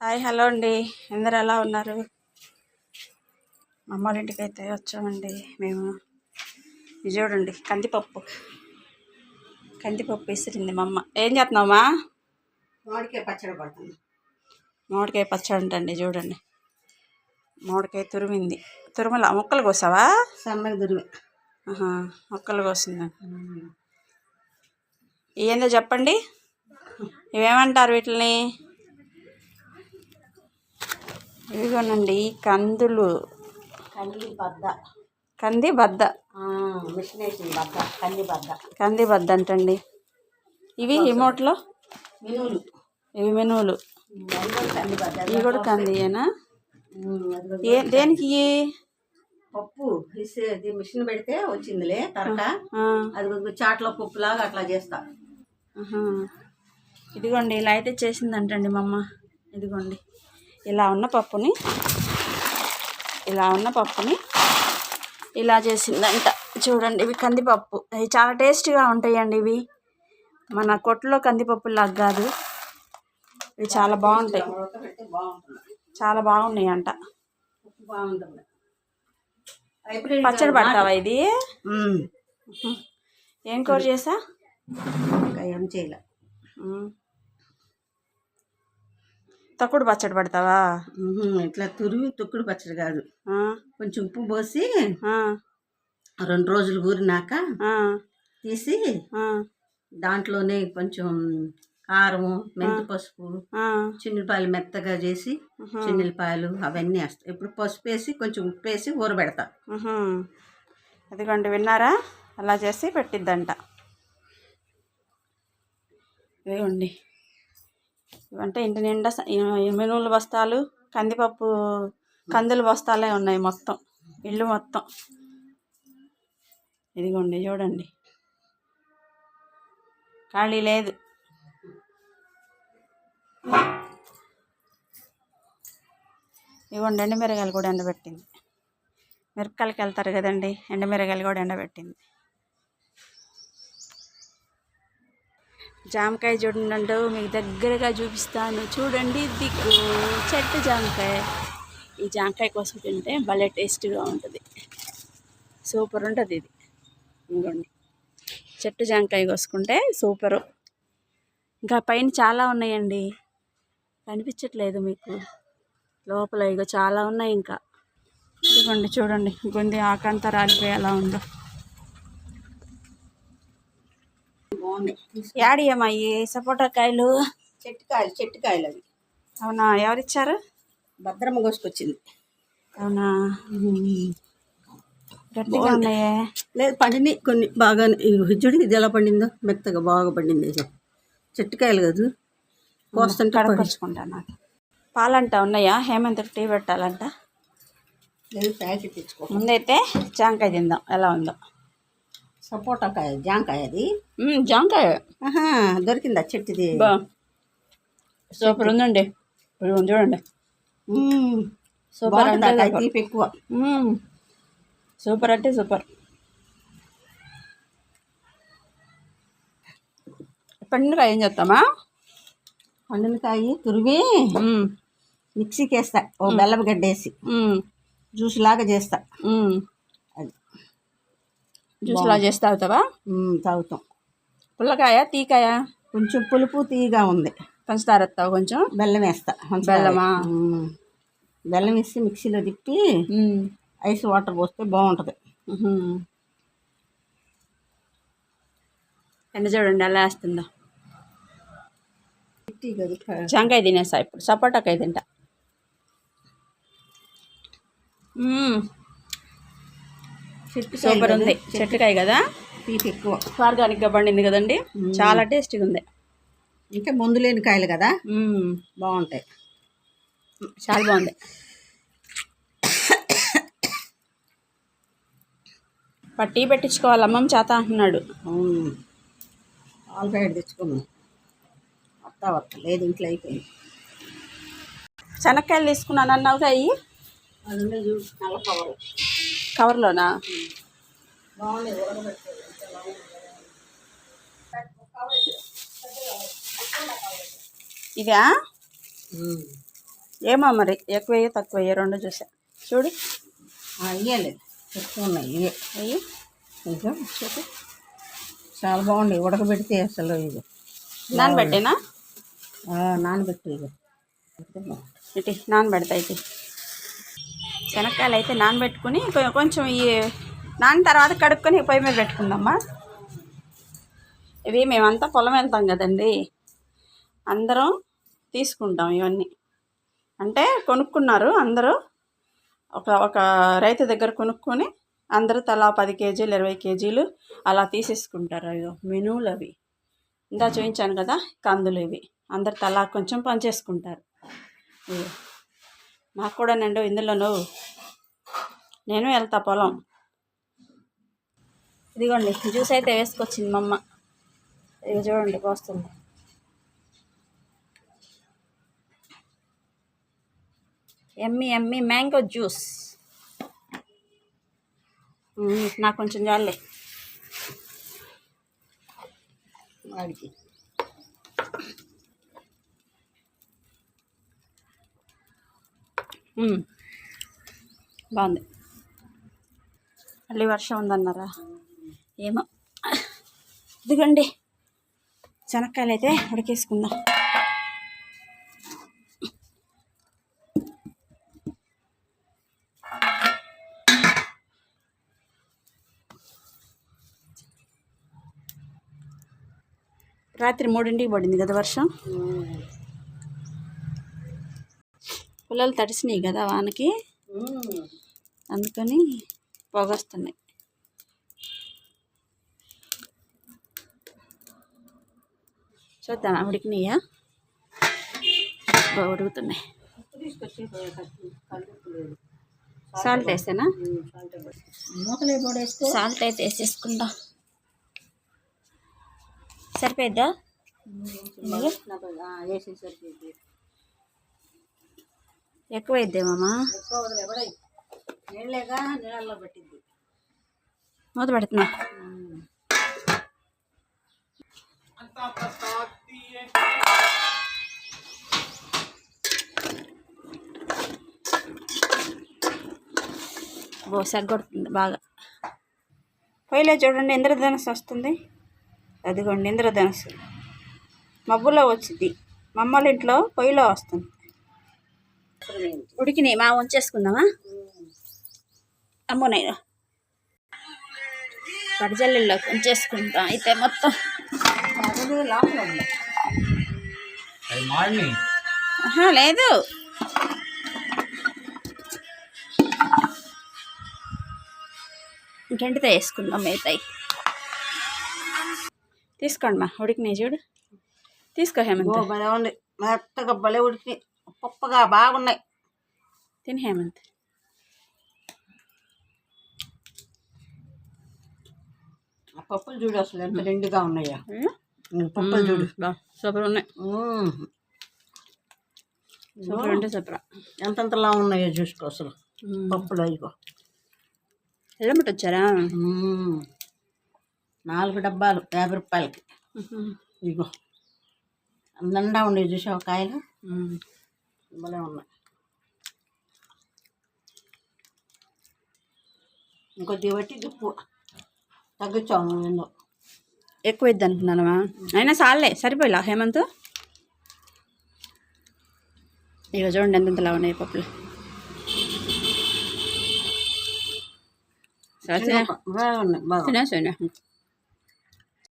Hi hello అండి. అందరు ఎలా ఉన్నారు? మా అమ్మ వాళ్ళ ఇంటికి అయితే వచ్చామండి మేము. ఇది చూడండి కందిపప్పు వేసిరింది మా అమ్మ. ఏం చేస్తున్నావమ్మా? మామిడికాయ పచ్చడి పడుతుంది. మామిడికాయ పచ్చడి అంటండి. చూడండి మామిడికాయ తురిమింది. తురుమల ముక్కలు కోసావా? సన్నగా తురిమి. ముక్కలు కోసింది. ఏందో చెప్పండి, ఇవేమంటారు వీటిని? ఇదిగోనండి కందులు. కంది బద్ద కంది బద్ద అంటండి. ఇవి రిమోట్లో ఇవి మెనువులు. ఇవి కూడా కందియేనా? దేనికి? పప్పు మిషన్ పెడితే వచ్చిందిలే తరక. అది చాట్లో పప్పులాగా అట్లా చేస్తా. ఇదిగోండి ఇలా అయితే చేసిందంటండి మా అమ్మ. ఇదిగోండి ఇలా ఉన్న పప్పుని ఇలా చేసిందంట. చూడండి ఇవి కందిపప్పు. ఇవి చాలా టేస్టీగా ఉంటాయండి. ఇవి మన కొట్లో కందిపప్పులాగా కాదు, ఇవి చాలా బాగుంటాయి. చాలా బాగున్నాయి అంట. పచ్చడి పడతావా? ఇది ఏం కూర చేసా? ఏం చేయలే. తక్కుడు పచ్చడి పడతావా? ఇట్లా తురిమి తొక్కుడు పచ్చడి కాదు. కొంచెం ఉప్పు పోసి 2 రోజులు ఊరినాక తీసి దాంట్లోనే కొంచెం కారము, మెంతి పసుపు, చిన్నిపాయలు మెత్తగా చేసి చిన్నిపాయలు అవన్నీ వేస్తా. ఇప్పుడు పసుపు వేసి కొంచెం ఉప్పు వేసి ఊరబెడతా. అదిగోండి విన్నారా? అలా చేసి పెట్టిద్దంట. ఇదిగోండి ఇవంటే ఇంటి నిండా మెనువుల బస్తాలు, కందుల బస్తాలే ఉన్నాయి మొత్తం, ఇల్లు మొత్తం. ఇదిగోండి చూడండి ఖాళీ లేదు. ఇదిగోండి ఎండుమిరగాయలు కూడా ఎండబెట్టింది. మిరపకాయలకి వెళ్తారు కదండి, ఎండుమిరగాయలు కూడా ఎండబెట్టింది. జామకాయ చూడండి, మీకు దగ్గరగా చూపిస్తాను. చూడండి దిక్కు చెట్టు జామకాయ. ఈ జామకాయ కోసం తింటే భలే టేస్ట్గా ఉంటుంది, సూపర్ ఉంటుంది ఇది. ఇంకోండి చెట్టు జామకాయ కోసుకుంటే సూపరు. ఇంకా పైన చాలా ఉన్నాయండి, కనిపించట్లేదు మీకు. లోపల ఇగో చాలా ఉన్నాయి ఇంకా. ఇదిగోండి చూడండి గొంది ఆకంతా రాలిపోయి ఎలా ఉందో. యాడి ఏమయ్యి సపోటా కాయలు? చెట్టు కాయలు అవి. అవునా? ఎవరిచ్చారు? భద్రమ్మ కోసుకొచ్చింది. అవునా? గట్టిగా ఉన్నాయే. లేదు పండింది కొన్ని బాగా. హిజ్జుడికి ఇది ఎలా పండిందో, మెత్తగా బాగా పండింది. చెట్టుకాయలు కాదు, కోస్తుంటే కడుక్కొచ్చుకుంటాను. పాలంట ఉన్నాయా? హేమంత్కి టీ పెట్టాలంట. లేదు ప్యాకెట్ తెచ్చుకో. ముందైతే జాంకాయ తిందాం ఎలా ఉందో. సపోటా కాయ, జాంకాయ అది. జాంకాయ దొరికిందా చెట్టుది? సూపర్ ఉందండి. చూడండి సూపర్ అంటే తీపి ఎక్కువ. సూపర్ అంటే సూపర్. పండుకాయ ఏం చేస్తామా? పండుకాయ తురిమి మిక్సీకి వేస్తా, ఓ బెల్లం గడ్డ వేసి జ్యూస్ లాగా చేస్తా. అది జ్యూస్ లాగా చేసి తాగుతావా? తాగుతాం. పుల్లకాయ తీకాయ? కొంచెం పులుపు తీయగా ఉంది. పంచదార ఎత్తావు? కొంచెం బెల్లం వేస్తా. బెల్లమా? బెల్లం వేసి మిక్సీలో తిప్పి ఐస్ వాటర్ పోస్తే బాగుంటుంది. ఎండ చూడండి ఎలా వేస్తుందో. జాంకాయ తినేస్తా ఇప్పుడు, సపోటాకాయ తింటా. సూపర్ ఉంది. చెట్టుకాయ కదా, తీపి ఎక్కువ, ఆర్గానిక్గా పండింది కదండి, చాలా టేస్టీగా ఉంది. ఇంకా మందు లేని కాయలు కదా, బాగుంటాయి. చాలా బాగుంది. టీ పెట్టించుకోవాలి అమ్మమ్మ చేత అంటున్నాడు. ఆల్ ప్యాకెట్ తెచ్చుకున్నాం. వస్తా లేదు ఇంట్లో అయిపోయింది. శనక్కాయలు తీసుకున్నాను అన్నావుగా? అయ్యి నల్ల కవర్లోనా? ఇదా? ఏమో మరి ఎక్కువ వేయ తక్కువ వేయ రెండు చూసా చూడు. ఇయ్యలేదు ఎక్కువ ఉన్నాయి ఇవే అయ్యి ఇక చూసి చాలా బాగుంది. ఉడకబెడితే అసలు ఇది నానబెట్టేనా? నానబెట్టి ఇక ఇటు నానబెడతా. అయితే శనక్కాయలు అయితే నానబెట్టుకుని కొంచెం ఈ నాన్న తర్వాత కడుక్కొని పొయ్యి మీద పెట్టుకుందామా. ఇవి మేమంతా పొలం వెళ్తాం కదండి, అందరం తీసుకుంటాం ఇవన్నీ. అంటే కొనుక్కున్నారు అందరూ, ఒక రైతు దగ్గర కొనుక్కొని అందరూ తలా 10 కేజీలు 20 కేజీలు అలా తీసేసుకుంటారు. అయ్యో మెనూలు అవి ఇందా చూపించాను కదా, కందులు ఇవి అందరు తలా కొంచెం పనిచేసుకుంటారు. నాకు కూడా నిండు ఇందులోనూ నేను వెళ్తా పొలం. ఇదిగోండి జ్యూస్ అయితే వేసుకొచ్చింది మా అమ్మ. ఇక చూడండి పోస్తుంది. ఎమ్మి ఎమ్మి మ్యాంగో జ్యూస్. నాకు కొంచెం చాలే వాడికి. బాగుంది. మళ్ళీ వర్షం ఉందన్నారా ఏమో. ఇదిగోండి శనక్కాయలు అయితే ఉడికేసుకుందాం. రాత్రి 3ంటికి పడింది కదా వర్షం. పొలాలు తడిసినాయి కదా వానకి, అందుకని పొగొస్తున్నాయి. చూద్దాం ఉడికినాయా? బాగా ఉడుకుతున్నాయి. సాల్ట్ వేసానా? సాల్ట్ అయితే వేసేసుకుందాం. సరిపోద్దా? ఎక్కువ వేద్దామమ్మా. నీళ్ళల్లో పట్టింది. మూత పెడుతున్నా. సగ్గొడుతుంది బాగా. పొయ్యిలో చూడండి ఇంద్రధనుస్సు వస్తుంది. అదిగోండి ఇంద్రధనుస్సు మబ్బులో వచ్చింది. మా అమ్మల ఇంట్లో పొయ్యిలో వస్తుంది. ఉడికినాయి మా ఉంచేసుకుందామా? అమ్మో నేను పడిజల్లిలో ఉంచేసుకుంటాం. అయితే మొత్తం లేదు, ఇంకెంటితో వేసుకుందాం. మిగతాయి తీసుకోండి మా. ఉడికినాయి చూడు, తీసుకో హేమంత్. భలే ఉంది, మెత్తగా భలే ఉడికి పప్పగా బాగున్నాయి. తిని హేమంత్. ఆ పప్పులు చూడు అసలు ఎంత నిండుగా ఉన్నాయా. పప్పులు చూడు సూపర్ ఉన్నాయి. సూపర్ అంటే సూపర్. ఎంతలా ఉన్నాయో చూసుకో అసలు పప్పులు. ఇగో ఎల్లమ్మటి వచ్చారా? 4 డబ్బాలు 50 రూపాయలకి. ఇగో నిండా ఉండేవి చూసావు కాయలు, భలే ఉన్నాయి. ఇంకొద్ది బట్టి ఉప్పు తగ్గించాము. ఏందో ఎక్కువ ఇద్ది అనుకున్నానమ్మా, అయినా సార్లే సరిపోయిలా హేమంత్. ఇక చూడండి ఎంతలా ఉన్నాయి పప్పులు. బాగున్నాయి. తినేసా